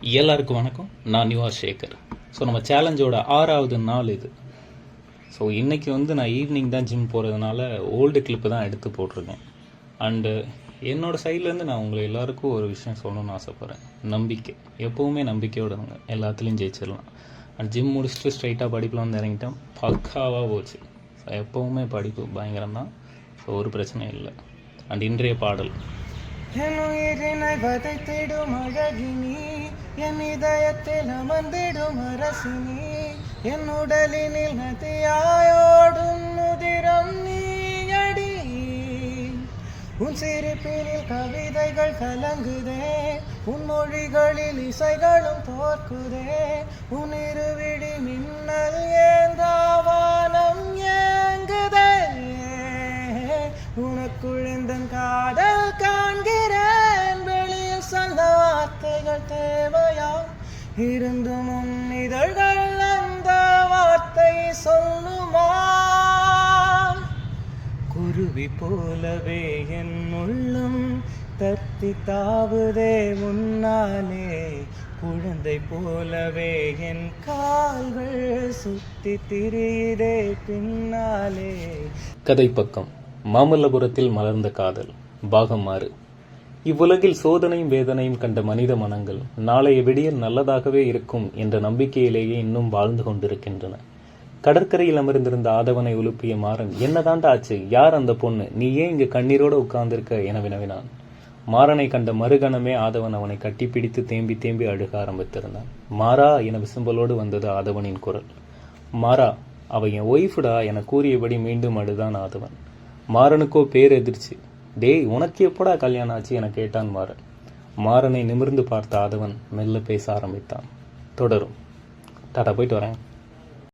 எல்லாருக்கும் வணக்கம். நான் நிவாஸ் சேகர். ஸோ நம்ம சேலஞ்சோட 6வது நாள் இது. ஸோ இன்றைக்கி நான் ஈவினிங் தான் ஜிம் போகிறதுனால ஓல்டு கிளிப்பு தான் எடுத்து போட்டிருக்கேன். அண்டு என்னோடய சைட்லேருந்து நான் உங்களை எல்லாருக்கும் ஒரு விஷயம் சொல்லணும்னு ஆசைப்பட்றேன். நம்பிக்கை, எப்போவுமே நம்பிக்கையோடு இருங்க, எல்லாத்துலேயும் ஜெயிச்சிடலாம். அண்ட் ஜிம் முடிச்சுட்டு ஸ்ட்ரைட்டாக படிப்பில் இறங்கிட்டேன், பக்காவாக போச்சு. ஸோ எப்போவுமே படிப்பு பயங்கரம் தான். ஸோ ஒரு பிரச்சனையும் இல்லை. அண்ட் இன்றைய பாடல் என் உயிரினை வதைத்திடும் அழகினி, என் இதயத்தில் அமர்ந்திடும் அரசினி, என் உடலினில் நதியாயோடும் முதிரம் நீயடி. உன் சிரிப்பினில் கவிதைகள் கலங்குதே, உன் மொழிகளில் இசைகளும் தோற்குதே, உன் இருவிழி மின்னல் ஏந்தாவானம் ஏங்குதே. உனக்குள் இந்த காதல் காண்கிறேன், வெளியில் சொல்ல வார்த்தைகள் தேவையா? இருந்தும் உன் இதழ்கள் அந்த வார்த்தை சொல்லுமா? குருவி போலவே என் உள்ளம் தத்தி தாவுதே முன்னாலே, குழந்தை போலவே என் கால்கள் சுத்தி திரியுதே பின்னாலே. கதை பக்கம். மாமல்லபுரத்தில் மலர்ந்த காதல் பாகம் 6. இவ்வுலகில் சோதனையும் வேதனையும் கண்ட மனித மனங்கள் நாளைய விடியல் நல்லதாகவே இருக்கும் என்ற நம்பிக்கையிலேயே இன்னும் வாழ்ந்து கொண்டிருக்கின்றன. கடற்கரையில் அமர்ந்திருந்த ஆதவனை உலுப்பிய மாறன், என்னதாண்டா ஆச்சு, யார் அந்த பொண்ணு, நீ ஏன் இங்கு கண்ணீரோடு உட்கார்ந்திருக்க என வினவினான். மாறனை கண்ட மறுகணமே ஆதவன் அவனை கட்டிப்பிடித்து தேம்பி தேம்பி அழுக ஆரம்பித்திருந்தான். மாறா என விசும்பலோடு வந்தது ஆதவனின் குரல். மாறா, அவ என் ஒய்ஃபுடா என கூறியபடி மீண்டும் அழுதான் ஆதவன். மாறனுக்கோ பேரெதிர்ச்சி. டேய், உனக்கு எப்படா கல்யாணம் ஆச்சு என கேட்டான் மாறன். மாறனை நிமிர்ந்து பார்த்த ஆதவன் மெல்ல பேச ஆரம்பித்தான். தொடரும். டாடா, போயிட்டு வரேன்.